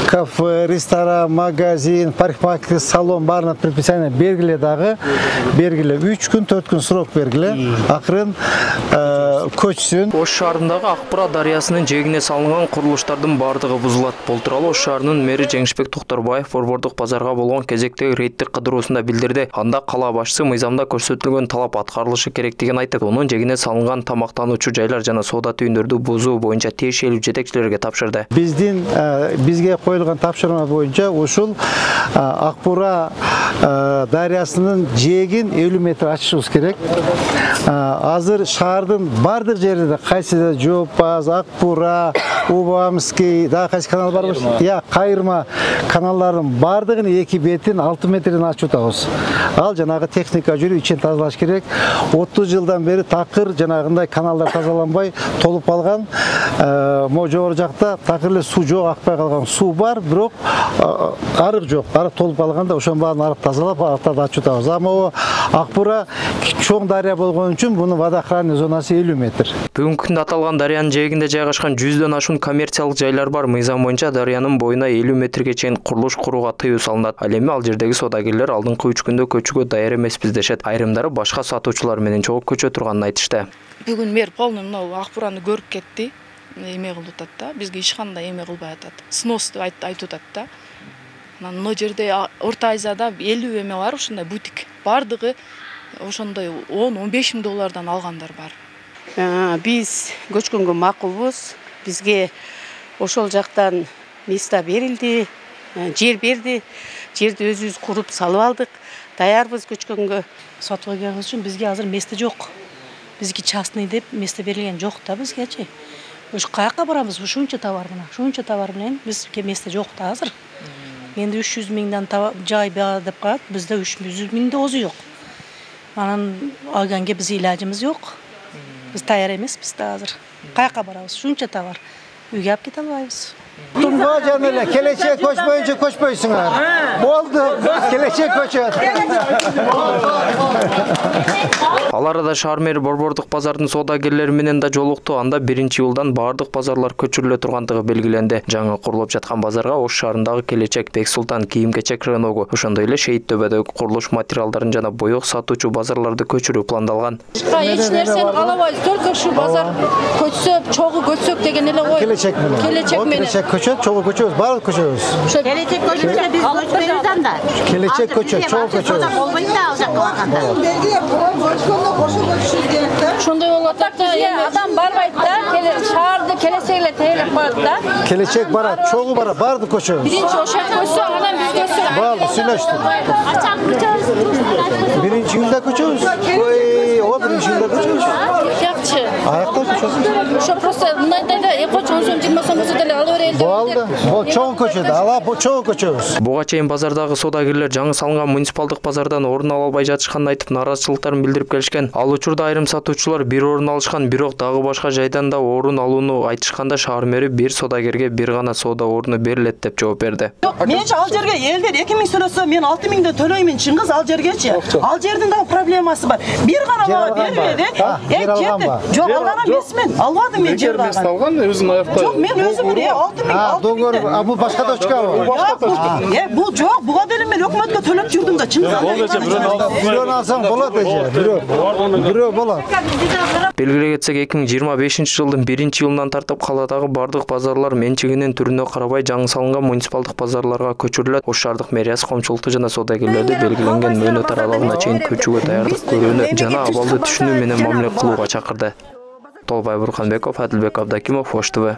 Кафе, ресторан, магазин, парикмахер, салон баарына предписание бергиле дагы. Бергиле 3 күн, 4 күн срок бергиле. Акырын көчсүн. Ош шаарындагы Акбура дарыясынын жээгине салынган курулуштардын бардыгы бузулат. Бул тууралуу Ош шаарынын мэри Жеңишбек Токтарбаев борбордук базарга болгон кезектеги рейдтик кыдыруусунда билдирди. Анда кала башчысы мыйзамда көрсөтүлгөн талап аткарылышы керектигин айтып, онун жээгине салынган тамактануучу жайлар жана соода түйүндөрдү бузуу боюнча тиешелүү жетекчилерге тапшырды. Бизге коюлган тапшырма боюнча ушул Акбура дарыясынын жээгин 50 метр ачышыбыз керек. Азыр шаардын бардык жеринде кайсыда Жопаз, Акбура, Убамский, дагы кайсы канал барбы? Кайырма каналдардын бардыгын 2 бетин 6 метрден ачып атабыз. Ал жанагы техника жүрүп ичин тазалаш керек. 30 жылдан бери такыр жанагындай каналдар тазаланбай толуп калган. Мо жогору жакта такыр эле суу жок, акпай калган суу бар, бирок арык жок. Арык толуп калганда ошонун баарын арып тазалап, артта ачып атабыз. Ама Акбура чоң дарыя болгон үчүн мунун водоохранный зонасы 50 метр. Бүгүнкү күндө аталган дарыянын жээгинде жайгашкан 100дөн ашуун коммерциялык жайлар бар. Мыйзам боюнча дарыянын боюна 50 метрге чейин курулуш курууга тыюу салынат. Ал эми ал жердеги соодагерлер алдыңкы 3 күндө көчүүгө даяр эмеспиз дешет. Айрымдары башка сатуучулар менен чогуу көчө турганын айтышты. Бүгүн мэр полный мынау Акбураны көрүп кетти. Эме кылып атат да, бизге эч кандай эме кылбай атат. Снос деп айтып атат да. Мына жерде Орто Азияда 50 эме бар, ушундай бутик. Бардыгы ошондой 10-15 миң доллардан алгандар бар. Биз көчкөнгө макулбуз. Бизге ошол жактан места берилди, жер берди. Жерди өзүбүз куруп салып алдык. Даярбыз көчкөнгө. Сатып алганыбыз үчүн бизге азыр месте жок. Бизге частный деп месте берилген жок да бизгечи. Ушу каяка барабыз? Ушунча товар менен. Ушунча товар менен бизге месте жок да азыр. Менде 300 миңден жай баа деп калат, бизде 300 миңде өзү жок. Анан алганга биз илажыбыз жок. Биз даяр эмеспиз да азыр. Каяка барабыз? Ушунча товар. Үйгө алып кете албайбыз. Tunga canıyla kelечек көч boyunca koşmayısınlar. Oldu. Kelечек көчөт. Ал арада шаар мэри борбордук базардын соодагерлери менен да жолукту. Анда 1-июлдан бардык базарлар көчүрүлө тургандыгы белгиленди. Жаңы курулуп жаткан базарга Ош шаарындагы Келечек, Бексултан, кийим-кечек рыногу, ошондой эле Шейит төбөдөгү курулуш материалдарын жана боек сатуучу базарларды көчүрүү пландалган. Эч нерсени каалабайбыз, только ушу базар көчсөк, чогуу көчсөк деген эле ой. Келечек менен. Келечек көчөт, чогуу көчөбүз, баардык көчөбүз. Келечек көчөбүз, биз көчпөйбүз анда. Келечек көчөт, чогуу көчөбүз. Болбойт да ал жакка барганда. Ошондой болуп атат да, адам барбайт да, шаарды келесек эле тейлеп коет да. Келечек барат, чогуу барат, баардык көчөбүз. Биринчи ошак көчсө, анан биз көчсөк. Болду, сүйлөштүк. 1-июлда көчөбүз. Ой, о 1-июлда көчөбүз. Жакчы. Аякта көчөбүз. Ошо просто мындайда эко 10 сом 20 сом болсо деле ала берели. Болду. Бул чоң көчөт, ала бул чоң көчөбүз. Буга чейин базардагы соодагерлер жаңы салынган муниципалдык базардан орун ала албай жатышканын айтып, нааразычылыктарын билдирип келишкен. Ал учурда айрым сатуучулар бир орун алышкан, бирок дагы башка жайдан да орун алууну айтышканда шаар мэри бир соодагерге бир гана соода оруну берилет деп жооп берди. Менчи ал жерге элдер 2 миң төлөсө, мен 6 миңден төлөймүн, чыңгыз ал жергечи. Ал жердин дагы проблемасы бар. Бир гана бала бербеди. Жок, алган эмесмин. Албадым мен жерди алган. Алган өзүн аякта. Жок, мен өзүм 6 миң. Договор, а бул башка точкабы? Бул жок, буга деле мен өкмөткө төлөп жүрдүм да, чыңгыз. Бирөөнү алсаң болот эже. Бирөө болот. Белгилей кетсек, 2025 жылдын 1-июлунан тартып каладагы бардык базарлар менчигинин түрүнө карабай жаңы салынган муниципалдык базарларга көчүрүлөт. Ош шаардык мэриясы коомчулукту жана соодагерлерди белгиленген мөөнөт аралыгына чейин көчүүгө даярдык көрүүнү жана абалды түшүнүү менен мамиле кылууга чакырды. Толбай Бурканбеков, Адилбек Абдакимов, Ош ТВ.